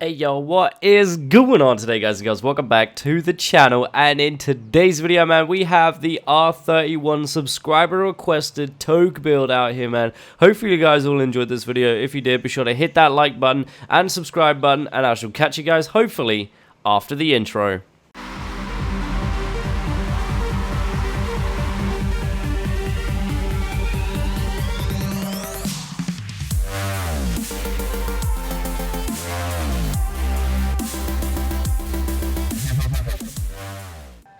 Hey yo, what is going on today, guys and girls? Welcome back to the channel, and in today's video, man, we have the R31 subscriber requested touge build out here, man. Hopefully you guys all enjoyed this video. If you did, be sure to hit that like button and subscribe button, and I shall catch you guys hopefully after the intro.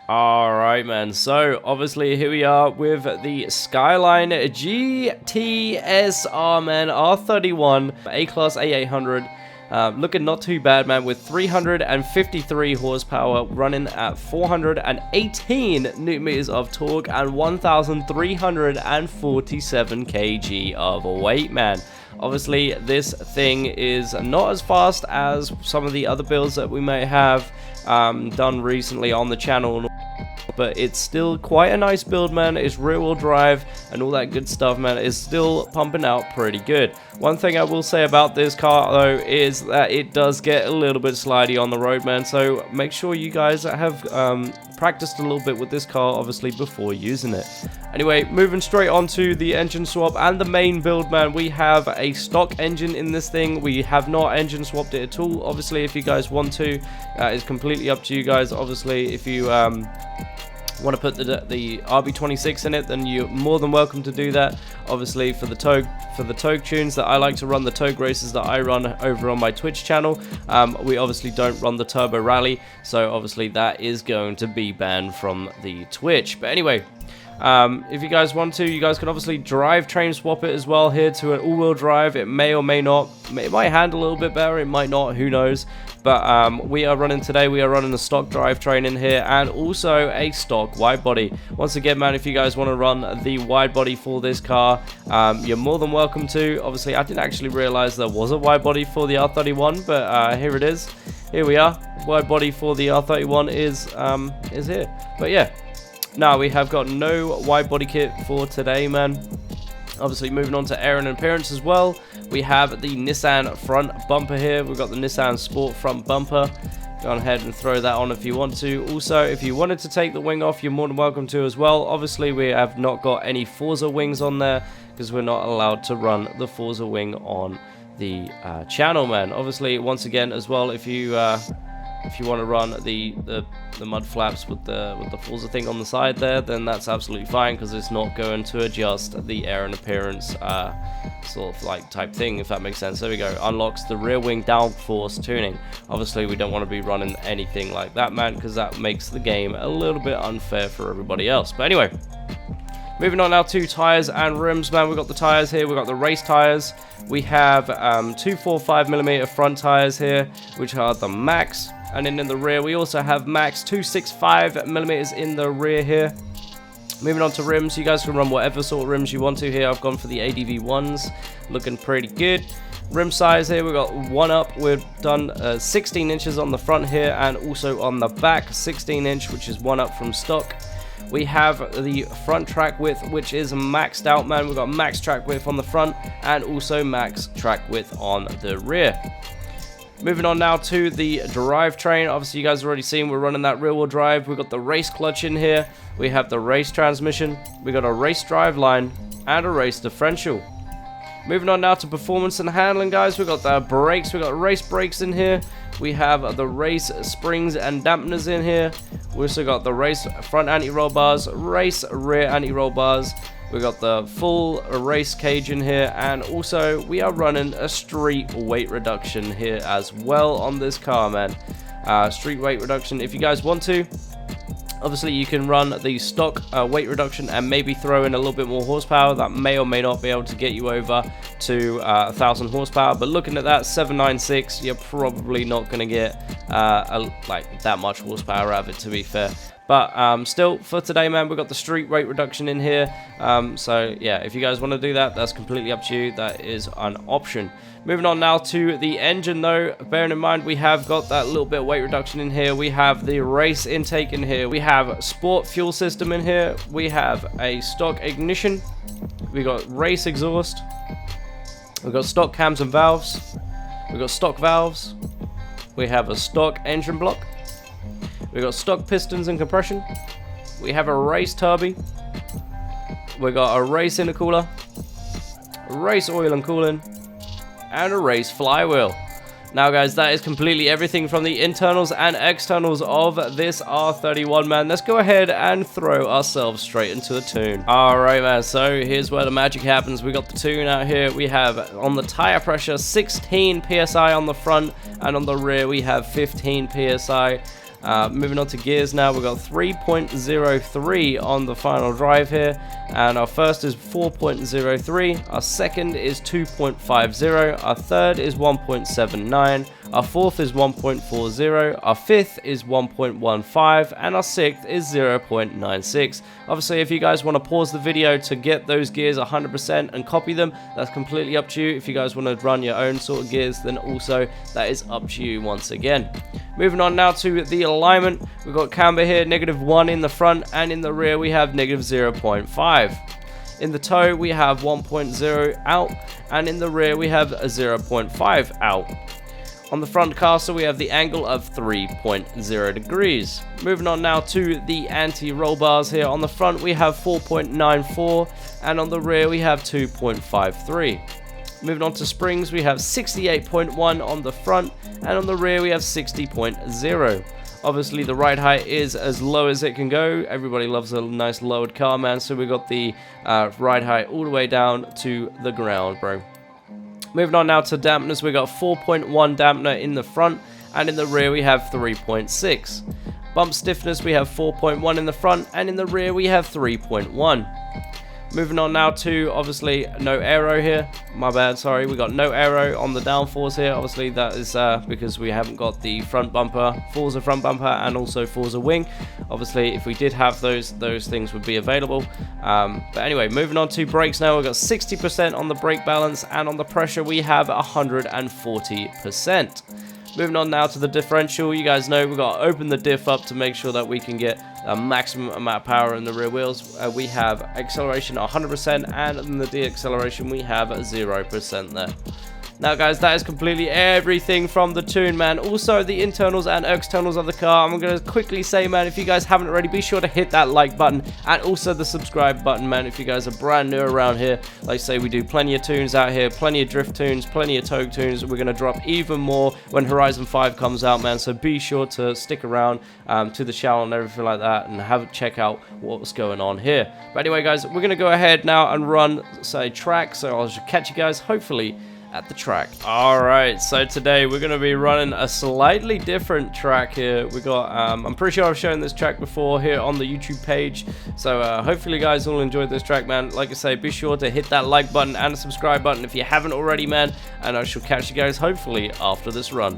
Alright, man, so obviously here we are with the Skyline GTSR, man, R31 A-Class A800, looking not too bad, man, with 353 horsepower, running at 418 newton meters of torque and 1,347 kg of weight, man. Obviously, this thing is not as fast as some of the other builds that we may have done recently on the channel, but it's still quite a nice build, man. It's rear-wheel drive and all that good stuff, man. It's still pumping out pretty good. One thing I will say about this car, though, is that it does get a little bit slidey on the road, man. So make sure you guys have practiced a little bit with this car, obviously, before using it. Anyway, moving straight on to the engine swap and the main build, man. We have a stock engine in this thing. We have not engine swapped it at all. Obviously, if you guys want to, it's completely up to you guys. Obviously, if you want to put the RB26 in it, then you're more than welcome to do that. Obviously, for the touge tunes that I like to run, the touge races that I run over on my Twitch channel, we obviously don't run the turbo rally, so obviously that is going to be banned from the Twitch. But anyway, if you guys want to, you guys can obviously drivetrain swap it as well here to an all-wheel drive. It may or may not. It might handle a little bit better, it might not, who knows. But we are running a stock drivetrain in here, and also a stock wide body. Once again, man, if you guys want to run the wide body for this car, you're more than welcome to. Obviously, I didn't actually realize there was a wide body for the R31, but here it is. Here we are. Wide body for the R31 is here. But yeah, now we have got no wide body kit for today, man. Obviously, moving on to air and appearance as well, we have the Nissan front bumper here. We've got the Nissan Sport front bumper. Go ahead and throw that on if you want to. Also, if you wanted to take the wing off, you're more than welcome to as well. Obviously, we have not got any Forza wings on there because we're not allowed to run the Forza wing on the channel, man. Obviously, once again as well, if you want to run the mud flaps with the Forza thing on the side there, then that's absolutely fine, because it's not going to adjust the air and appearance sort of like type thing, if that makes sense. There we go. Unlocks the rear wing downforce tuning. Obviously, we don't want to be running anything like that, man, because that makes the game a little bit unfair for everybody else. But anyway, moving on now to tires and rims, man. We've got the tires here. We've got the race tires. We have 245mm front tires here, which are the max. And then in the rear, we also have max 265mm in the rear here. Moving on to rims, you guys can run whatever sort of rims you want to here. I've gone for the ADV ones, looking pretty good. Rim size here, we've got one up. We've done 16 inches on the front here, and also on the back 16 inch, which is one up from stock. We have the front track width, which is maxed out, man. We've got max track width on the front and also max track width on the rear. Moving on now to the drivetrain. Obviously, you guys have already seen we're running that rear-wheel drive. We've got the race clutch in here. We have the race transmission. We got a race drive line and a race differential. Moving on now to performance and handling, guys. We've got the brakes. We've got race brakes in here. We have the race springs and dampeners in here. We also got the race front anti-roll bars, race rear anti-roll bars. We got the full race cage in here, and also we are running a street weight reduction here as well on this car, man. Street weight reduction, if you guys want to. Obviously, you can run the stock weight reduction and maybe throw in a little bit more horsepower. That may or may not be able to get you over to 1,000 horsepower. But looking at that 796, you're probably not going to get like that much horsepower out of it, to be fair. But still, for today, man, we've got the street weight reduction in here. So yeah, if you guys want to do that, that's completely up to you. That is an option. Moving on now to the engine, though, bearing in mind we have got that little bit of weight reduction in here. We have the race intake in here. We have sport fuel system in here. We have a stock ignition. We got race exhaust. We've got stock cams and valves. We've got stock valves. We have a stock engine block. We got stock pistons and compression. We have a race turbo. We got a race intercooler, race oil and cooling, and a race flywheel. Now guys, that is completely everything from the internals and externals of this R31, man. Let's go ahead and throw ourselves straight into the tune. Alright man, so here's where the magic happens. We got the tune out here. We have on the tire pressure 16 PSI on the front, and on the rear we have 15 PSI. Moving on to gears now, we've got 3.03 on the final drive here, and our first is 4.03, our second is 2.50, our third is 1.79, our fourth is 1.40, our fifth is 1.15, and our sixth is 0.96. Obviously, if you guys want to pause the video to get those gears 100% and copy them, that's completely up to you. If you guys want to run your own sort of gears, then also that is up to you once again. Moving on now to the alignment, we've got camber here, -1 in the front, and in the rear we have -0.5. In the toe we have 1.0 out, and in the rear we have a 0.5 out. On the front caster we have the angle of 3.0 degrees. Moving on now to the anti-roll bars here. On the front we have 4.94, and on the rear we have 2.53. Moving on to springs, we have 68.1 on the front, and on the rear we have 60.0. Obviously the ride height is as low as it can go. Everybody loves a nice lowered car, man, so we got the ride height all the way down to the ground, bro. Moving on now to dampeners, we got 4.1 dampener in the front, and in the rear we have 3.6. Bump stiffness, we have 4.1 in the front, and in the rear we have 3.1. Moving on now to, obviously, no aero here. My bad, sorry. We got no aero on the downforce here. Obviously, that is because we haven't got the front bumper, Forza front bumper, and also Forza wing. Obviously, if we did have those things would be available. But anyway, moving on to brakes now. We've got 60% on the brake balance, and on the pressure, we have 140%. Moving on now to the differential. You guys know we've got to open the diff up to make sure that we can get a maximum amount of power in the rear wheels. We have acceleration 100%, and in the deacceleration we have 0% there. Now guys, that is completely everything from the tune, man. Also the internals and externals of the car. I'm going to quickly say, man, if you guys haven't already, be sure to hit that like button and also the subscribe button, man, if you guys are brand new around here. Like I say, we do plenty of tunes out here, plenty of drift tunes, plenty of touge tunes. We're going to drop even more when Horizon 5 comes out, man, so be sure to stick around to the channel and everything like that, and check out what's going on here. But anyway guys, we're going to go ahead now and run, say, track, so I'll catch you guys hopefully at the track. Alright, so today we're going to be running a slightly different track here. We got, I'm pretty sure I've shown this track before here on the YouTube page, so hopefully you guys all enjoyed this track, man. Like I say, be sure to hit that like button and the subscribe button if you haven't already, man, and I shall catch you guys hopefully after this run.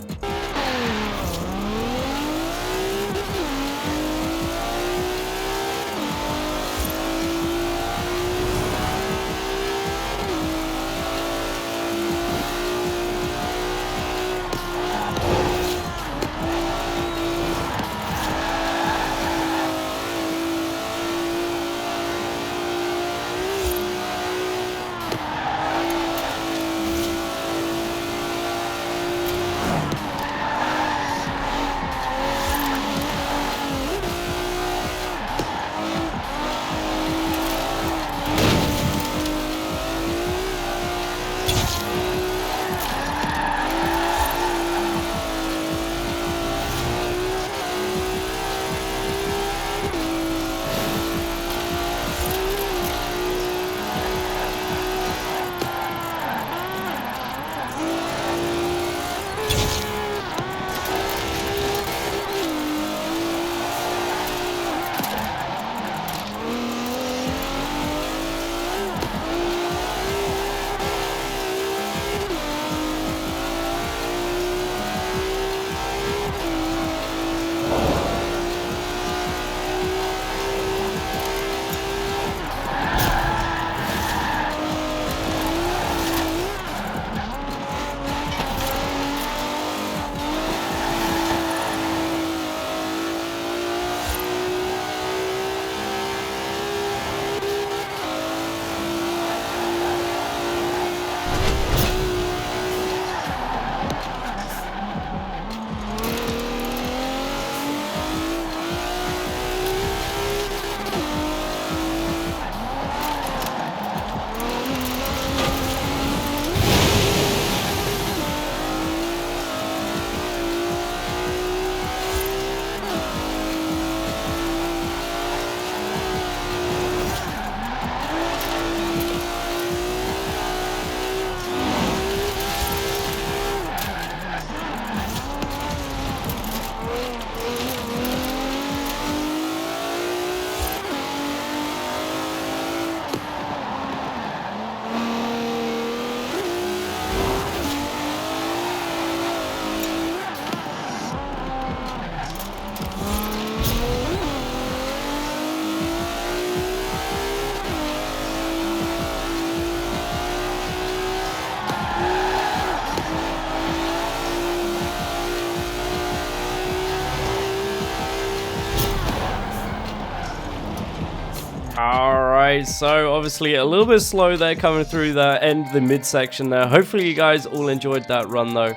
Alright, so obviously a little bit slow there coming through the midsection there. Hopefully you guys all enjoyed that run though.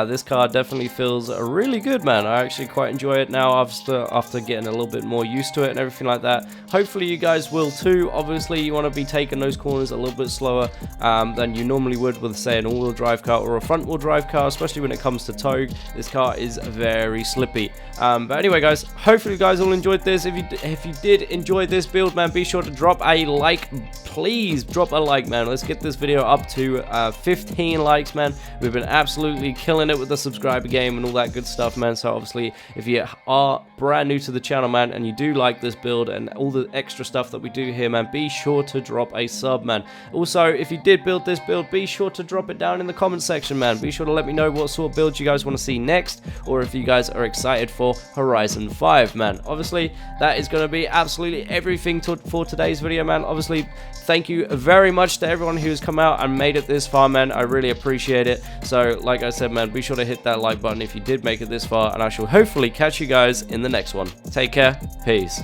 This car definitely feels really good, man. I actually quite enjoy it now after getting a little bit more used to it and everything like that. Hopefully you guys will too. Obviously you want to be taking those corners a little bit slower than you normally would with, say, an all-wheel drive car or a front-wheel drive car, especially when it comes to touge. This car is very slippy. But anyway, guys, hopefully you guys all enjoyed this. If you did enjoy this build, man, be sure to drop a like. Please drop a like, man. Let's get this video up to 15 likes, man. We've been absolutely killing it with the subscriber game and all that good stuff, man. So obviously if you are brand new to the channel, man, and you do like this build and all the extra stuff that we do here, man, be sure to drop a sub, man. Also, if you did build this build, be sure to drop it down in the comment section, man. Be sure to let me know what sort of builds you guys want to see next, or if you guys are excited for Horizon 5, man. Obviously that is going to be absolutely everything for today's video, man. Obviously, thank you very much to everyone who's come out and made it this far, man. I really appreciate it. So like I said, man, be sure to hit that like button if you did make it this far, and I shall hopefully catch you guys in the next one. Take care. Peace.